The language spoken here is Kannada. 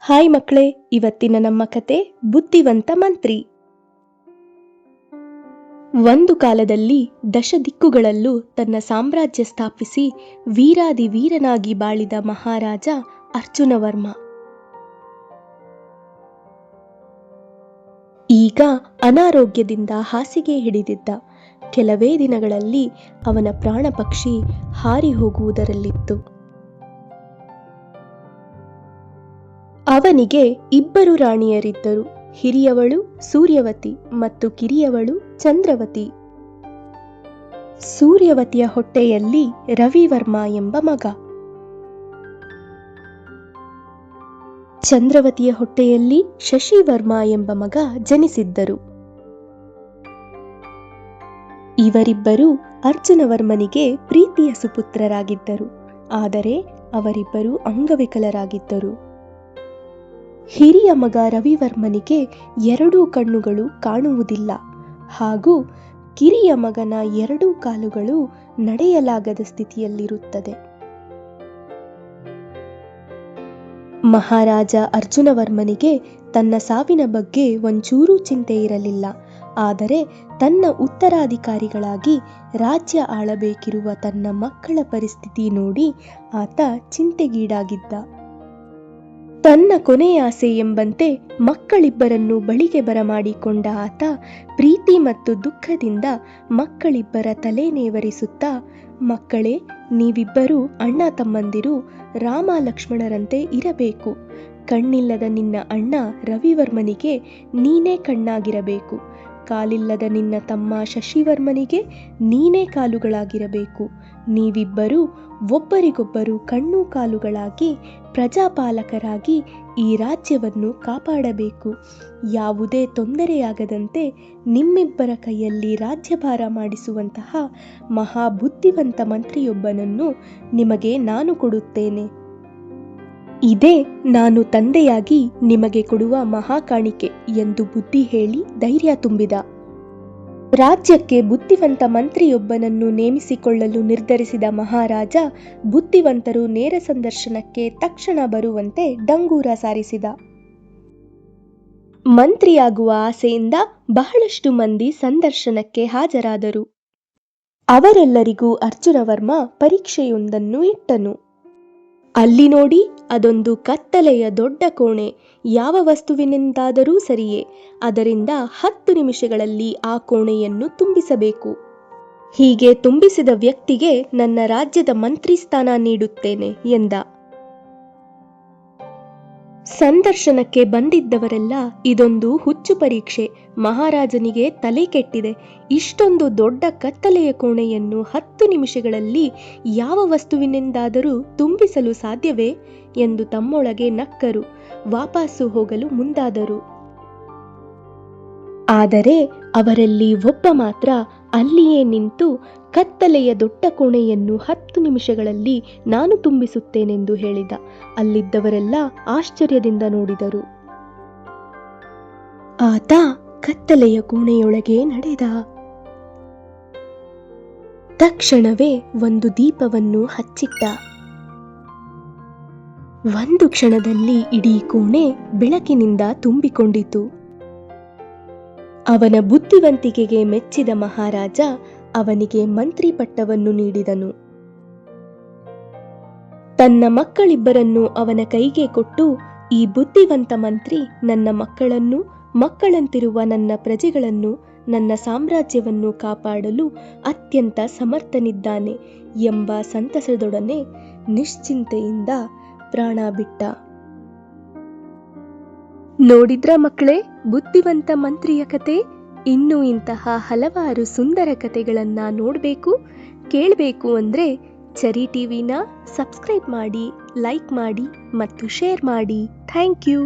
ಹಾಯ್ ಮಕ್ಕಳೇ, ಇವತ್ತಿನ ನಮ್ಮ ಕತೆ ಬುದ್ಧಿವಂತ ಮಂತ್ರಿ. ಒಂದು ಕಾಲದಲ್ಲಿ ದಶದಿಕ್ಕುಗಳಲ್ಲೂ ತನ್ನ ಸಾಮ್ರಾಜ್ಯ ಸ್ಥಾಪಿಸಿ ವೀರಾದಿ ವೀರನಾಗಿ ಬಾಳಿದ ಮಹಾರಾಜ ಅರ್ಜುನವರ್ಮ. ಈಗ ಅನಾರೋಗ್ಯದಿಂದ ಹಾಸಿಗೆ ಹಿಡಿದಿದ್ದ. ಕೆಲವೇ ದಿನಗಳಲ್ಲಿ ಅವನ ಪ್ರಾಣ ಪಕ್ಷಿ ಹಾರಿ ಹೋಗುವುದರಲ್ಲಿತ್ತು. ಅವನಿಗೆ ಇಬ್ಬರು ರಾಣಿಯರಿದ್ದರು. ಹಿರಿಯವಳು ಸೂರ್ಯವತಿ ಮತ್ತು ಕಿರಿಯವಳು ಚಂದ್ರವತಿ. ಸೂರ್ಯವತಿಯ ಹೊಟ್ಟೆಯಲ್ಲಿ ರವಿವರ್ಮ ಎಂಬ ಮಗ, ಚಂದ್ರವತಿಯ ಹೊಟ್ಟೆಯಲ್ಲಿ ಶಶಿವರ್ಮ ಎಂಬ ಮಗ ಜನಿಸಿದ್ದರು. ಇವರಿಬ್ಬರು ಅರ್ಜುನವರ್ಮನಿಗೆ ಪ್ರೀತಿಯ ಸುಪುತ್ರರಾಗಿದ್ದರು. ಆದರೆ ಅವರಿಬ್ಬರು ಅಂಗವಿಕಲರಾಗಿದ್ದರು. ಹಿರಿಯ ಮಗ ರವಿವರ್ಮನಿಗೆ ಎರಡೂ ಕಣ್ಣುಗಳು ಕಾಣುವುದಿಲ್ಲ ಹಾಗೂ ಕಿರಿಯ ಮಗನ ಎರಡೂ ಕಾಲುಗಳು ನಡೆಯಲಾಗದ ಸ್ಥಿತಿಯಲ್ಲಿರುತ್ತದೆ. ಮಹಾರಾಜ ಅರ್ಜುನವರ್ಮನಿಗೆ ತನ್ನ ಸಾವಿನ ಬಗ್ಗೆ ಒಂಚೂರೂ ಚಿಂತೆ ಇರಲಿಲ್ಲ. ಆದರೆ ತನ್ನ ಉತ್ತರಾಧಿಕಾರಿಗಳಾಗಿ ರಾಜ್ಯ ಆಳಬೇಕಿರುವ ತನ್ನ ಮಕ್ಕಳ ಪರಿಸ್ಥಿತಿ ನೋಡಿ ಆತ ಚಿಂತೆಗೀಡಾಗಿದ್ದ. ತನ್ನ ಕೊನೆಯ ಆಸೆ ಎಂಬಂತೆ ಮಕ್ಕಳಿಬ್ಬರನ್ನು ಬಳಿಗೆ ಬರಮಾಡಿಕೊಂಡ ಆತ ಪ್ರೀತಿ ಮತ್ತು ದುಃಖದಿಂದ ಮಕ್ಕಳಿಬ್ಬರ ತಲೆ ನೇವರಿಸುತ್ತಾ, ಮಕ್ಕಳೇ, ನೀವಿಬ್ಬರೂ ಅಣ್ಣ ತಮ್ಮಂದಿರು ರಾಮ ಲಕ್ಷ್ಮಣರಂತೆ ಇರಬೇಕು. ಕಣ್ಣಿಲ್ಲದ ನಿನ್ನ ಅಣ್ಣ ರವಿವರ್ಮನಿಗೆ ನೀನೇ ಕಣ್ಣಾಗಿರಬೇಕು. ಕಾಲಿಲ್ಲದ ನಿನ್ನ ತಮ್ಮ ಶಶಿವರ್ಮನಿಗೆ ನೀನೇ ಕಾಲುಗಳಾಗಿರಬೇಕು. ನೀವಿಬ್ಬರೂ ಒಬ್ಬರಿಗೊಬ್ಬರು ಕಣ್ಣು ಕಾಲುಗಳಾಗಿ ಪ್ರಜಾಪಾಲಕರಾಗಿ ಈ ರಾಜ್ಯವನ್ನು ಕಾಪಾಡಬೇಕು. ಯಾವುದೇ ತೊಂದರೆಯಾಗದಂತೆ ನಿಮ್ಮಿಬ್ಬರ ಕೈಯಲ್ಲಿ ರಾಜ್ಯಭಾರ ಮಾಡಿಸುವಂತಹ ಮಹಾಬುದ್ಧಿವಂತ ಮಂತ್ರಿಯೊಬ್ಬನನ್ನು ನಿಮಗೆ ನಾನು ಕೊಡುತ್ತೇನೆ. ಇದೇ ನಾನು ತಂದೆಯಾಗಿ ನಿಮಗೆ ಕೊಡುವ ಮಹಾಕಾಣಿಕೆ ಎಂದು ಬುದ್ಧಿ ಹೇಳಿ ಧೈರ್ಯ ತುಂಬಿದ. ರಾಜ್ಯಕ್ಕೆ ಬುದ್ಧಿವಂತ ಮಂತ್ರಿಯೊಬ್ಬನನ್ನು ನೇಮಿಸಿಕೊಳ್ಳಲು ನಿರ್ಧರಿಸಿದ ಮಹಾರಾಜ ಬುದ್ಧಿವಂತರು ನೇರ ಸಂದರ್ಶನಕ್ಕೆ ತಕ್ಷಣ ಬರುವಂತೆ ಡಂಗೂರ ಸಾರಿಸಿದ. ಮಂತ್ರಿಯಾಗುವ ಆಸೆಯಿಂದ ಬಹಳಷ್ಟು ಮಂದಿ ಸಂದರ್ಶನಕ್ಕೆ ಹಾಜರಾದರು. ಅವರೆಲ್ಲರಿಗೂ ಅರ್ಜುನವರ್ಮ ಪರೀಕ್ಷೆಯೊಂದನ್ನು ಇಟ್ಟನು. ಅಲ್ಲಿ ನೋಡಿ, ಅದೊಂದು ಕತ್ತಲೆಯ ದೊಡ್ಡ ಕೋಣೆ. ಯಾವ ವಸ್ತುವಿನಿಂದಾದರೂ ಸರಿಯೇ, ಅದರಿಂದ 10 ನಿಮಿಷಗಳಲ್ಲಿ ಆ ಕೋಣೆಯನ್ನು ತುಂಬಿಸಬೇಕು. ಹೀಗೆ ತುಂಬಿಸಿದ ವ್ಯಕ್ತಿಗೆ ನನ್ನ ರಾಜ್ಯದ ಮಂತ್ರಿ ಸ್ಥಾನ ನೀಡುತ್ತೇನೆ ಎಂದ. ಸಂದರ್ಶನಕ್ಕೆ ಬಂದಿದ್ದವರೆಲ್ಲ, ಇದೊಂದು ಹುಚ್ಚು ಪರೀಕ್ಷೆ, ಮಹಾರಾಜನಿಗೆ ತಲೆ ಕೆಟ್ಟಿದೆ, ಇಷ್ಟೊಂದು ದೊಡ್ಡ ಕತ್ತಲೆಯ ಕೋಣೆಯನ್ನು 10 ನಿಮಿಷಗಳಲ್ಲಿ ಯಾವ ವಸ್ತುವಿನಿಂದಾದರೂ ತುಂಬಿಸಲು ಸಾಧ್ಯವೇ ಎಂದು ತಮ್ಮೊಳಗೆ ನಕ್ಕರು. ವಾಪಸ್ಸು ಹೋಗಲು ಮುಂದಾದರು. ಆದರೆ ಅವರಲ್ಲಿ ಒಬ್ಬ ಮಾತ್ರ ಅಲ್ಲಿಯೇ ನಿಂತು, ಕತ್ತಲೆಯ ದೊಡ್ಡ ಕೋಣೆಯನ್ನು 10 ನಿಮಿಷಗಳಲ್ಲಿ ನಾನು ತುಂಬಿಸುತ್ತೇನೆಂದು ಹೇಳಿದ. ಅಲ್ಲಿದ್ದವರೆಲ್ಲ ಆಶ್ಚರ್ಯದಿಂದ ನೋಡಿದರು. ಆತ ಕತ್ತಲೆಯ ಕೋಣೆಯೊಳಗೆ ನಡೆದ. ತಕ್ಷಣವೇ ಒಂದು ದೀಪವನ್ನು ಹಚ್ಚಿಟ್ಟ. ಒಂದು ಕ್ಷಣದಲ್ಲಿ ಇಡೀ ಕೋಣೆ ಬೆಳಕಿನಿಂದ ತುಂಬಿಕೊಂಡಿತು. ಅವನ ಬುದ್ಧಿವಂತಿಕೆಗೆ ಮೆಚ್ಚಿದ ಮಹಾರಾಜ ಅವನಿಗೆ ಮಂತ್ರಿ ಪಟ್ಟವನ್ನು ನೀಡಿದನು. ತನ್ನ ಮಕ್ಕಳಿಬ್ಬರನ್ನು ಅವನ ಕೈಗೆ ಕೊಟ್ಟು, ಈ ಬುದ್ಧಿವಂತ ಮಂತ್ರಿ ನನ್ನ ಮಕ್ಕಳನ್ನು, ಮಕ್ಕಳಂತಿರುವ ನನ್ನ ಪ್ರಜೆಗಳನ್ನು, ನನ್ನ ಸಾಮ್ರಾಜ್ಯವನ್ನು ಕಾಪಾಡಲು ಅತ್ಯಂತ ಸಮರ್ಥನಿದ್ದಾನೆ ಎಂಬ ಸಂತಸದೊಡನೆ ನಿಶ್ಚಿಂತೆಯಿಂದ ಪ್ರಾಣ ಬಿಟ್ಟ. ನೋಡಿದ್ರ ಮಕ್ಕಳೇ, ಬುದ್ಧಿವಂತ ಮಂತ್ರಿಯ ಕತೆ. ಇನ್ನೂ ಇಂತಹ ಹಲವಾರು ಸುಂದರ ಕತೆಗಳನ್ನ ನೋಡಬೇಕು, ಕೇಳಬೇಕು ಅಂದ್ರೆ ಚರಿ ಟಿವಿನ ಸಬ್ಸ್ಕ್ರೈಬ್ ಮಾಡಿ, ಲೈಕ್ ಮಾಡಿ ಮತ್ತು ಶೇರ್ ಮಾಡಿ. Thank you.